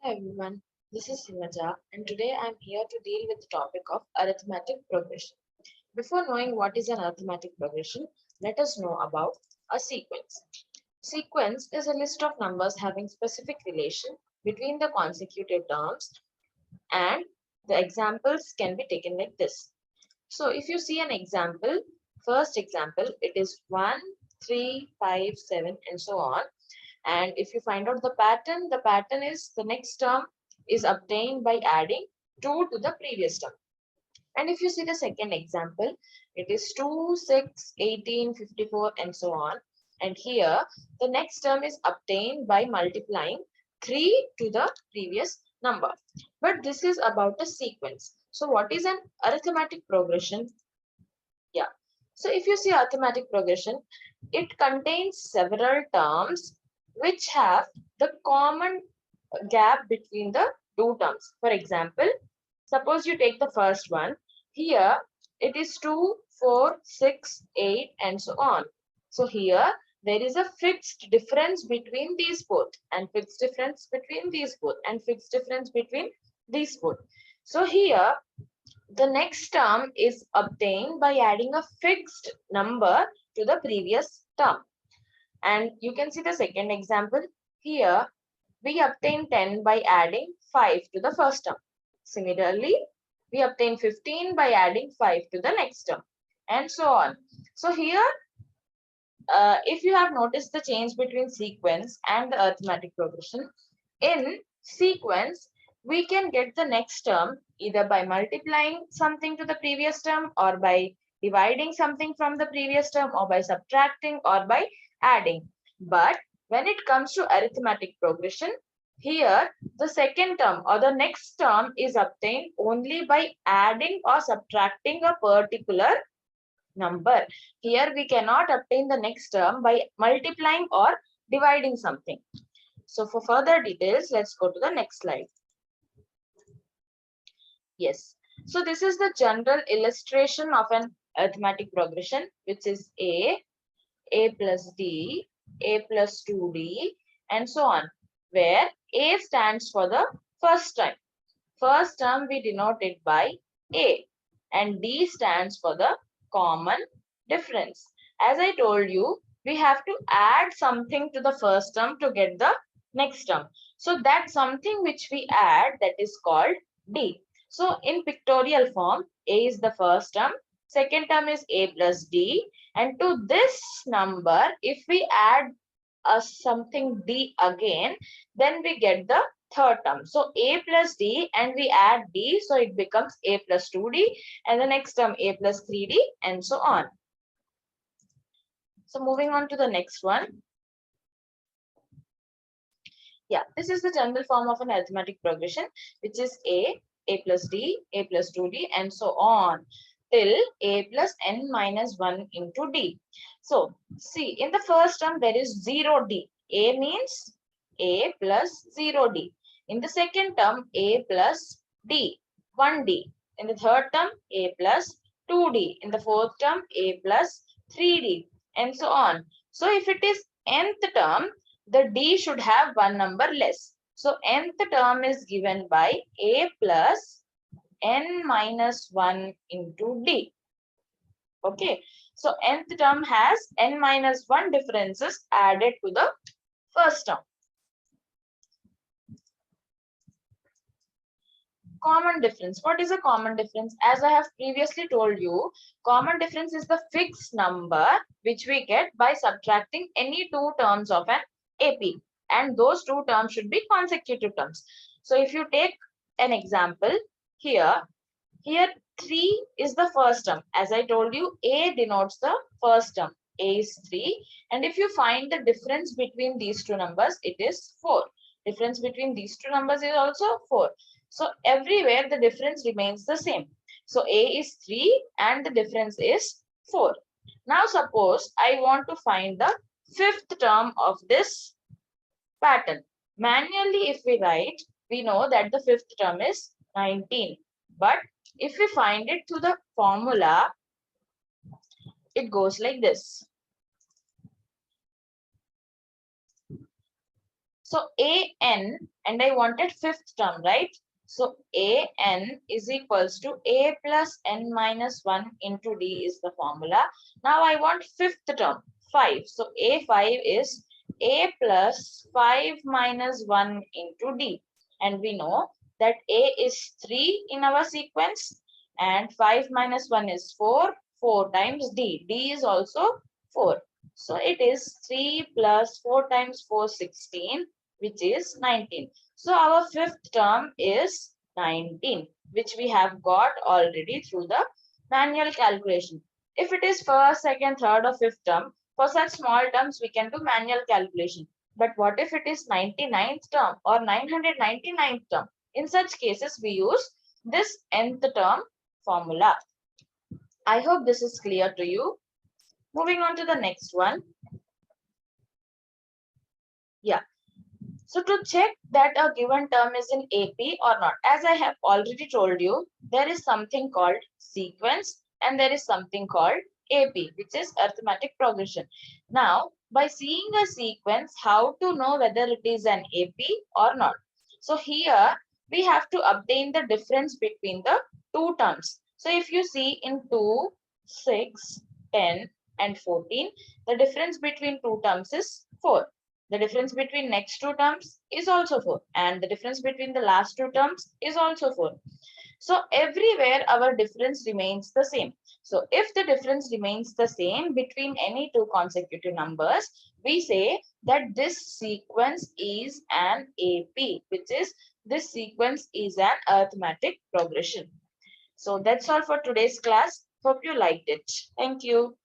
Hi everyone, this is Himaja and today I am here to deal with the topic of arithmetic progression. Before knowing what is an arithmetic progression, let us know about a sequence. Sequence is a list of numbers having specific relation between the consecutive terms, and the examples can be taken like this. So if you see an example, first example, it is 1, 3, 5, 7 and so on. And if you find out the pattern is the next term is obtained by adding 2 to the previous term. And if you see the second example, it is 2, 6, 18, 54 and so on. And here the next term is obtained by multiplying 3 to the previous number. But this is about a sequence. So what is an arithmetic progression? Yeah. So if you see arithmetic progression, it contains several terms which have the common gap between the two terms. For example, suppose you take the first one. Here it is 2, 4, 6, 8 and so on. So here there is a fixed difference between these both and fixed difference between these both and fixed difference between these both. So here the next term is obtained by adding a fixed number to the previous term. And you can see the second example. Here, we obtain 10 by adding 5 to the first term. Similarly, we obtain 15 by adding 5 to the next term, and so on. So here, if you have noticed the change between sequence and the arithmetic progression, in sequence, we can get the next term either by multiplying something to the previous term or by dividing something from the previous term or by subtracting or by adding. But when it comes to arithmetic progression, here the second term or the next term is obtained only by adding or subtracting a particular number. Here we cannot obtain the next term by multiplying or dividing something. So for further details, let's go to the next slide. Yes. So this is the general illustration of an arithmetic progression, which is A plus D, A plus 2D, and so on, where A stands for the first term. First term we denote it by A, and D stands for the common difference. As I told you, we have to add something to the first term to get the next term. So that something which we add, that is called D. So in pictorial form, A is the first term, second term is A plus D, and to this number, if we add something D again, then we get the third term. So A plus D and we add D, so it becomes A plus 2D, and the next term A plus 3D and so on. So moving on to the next one. Yeah, this is the general form of an arithmetic progression, which is A plus D, A plus 2D and so on till A plus n minus 1 into D. So see, in the first term there is 0D. A means A plus 0D. In the second term, A plus D, 1D. In the third term, A plus 2D. In the fourth term, A plus 3D and so on. So if it is nth term, the D should have one number less. So nth term is given by A plus n minus 1 into D. Okay. So nth term has n minus 1 differences added to the first term. Common difference. What is a common difference? As I have previously told you, common difference is the fixed number which we get by subtracting any two terms of an AP. And those two terms should be consecutive terms. So if you take an example here 3 is the first term. As I told you, A denotes the first term. A is 3. And if you find the difference between these two numbers, it is 4. Difference between these two numbers is also 4. So everywhere the difference remains the same. So A is 3 and the difference is 4. Now suppose I want to find the fifth term of this pattern. Manually if we write, we know that the fifth term is 19. But if we find it through the formula, it goes like this. So an, and I wanted fifth term, right? So an is equals to a plus n minus 1 into d is the formula. Now I want fifth term, 5. So a5 is a plus 5 minus 1 into d. And we know that a is 3 in our sequence and 5 minus 1 is 4. 4 times d. D is also 4. So it is 3 plus 4 times 4, 16, which is 19. So our fifth term is 19, which we have got already through the manual calculation. If it is first, second, third, or fifth term, for such small terms, we can do manual calculation. But what if it is 99th term or 999th term? In such cases, we use this nth term formula. I hope this is clear to you. Moving on to the next one. Yeah. So to check that a given term is in AP or not, as I have already told you, there is something called sequence and there is something called AP, which is arithmetic progression. Now, by seeing a sequence, how to know whether it is an AP or not? So here we have to obtain the difference between the two terms. So if you see in 2, 6, 10 and 14, the difference between two terms is 4. The difference between next two terms is also 4. And the difference between the last two terms is also 4. So everywhere our difference remains the same. So if the difference remains the same between any two consecutive numbers, we say that this sequence is an AP, which is this sequence is an arithmetic progression. So that's all for today's class. Hope you liked it. Thank you.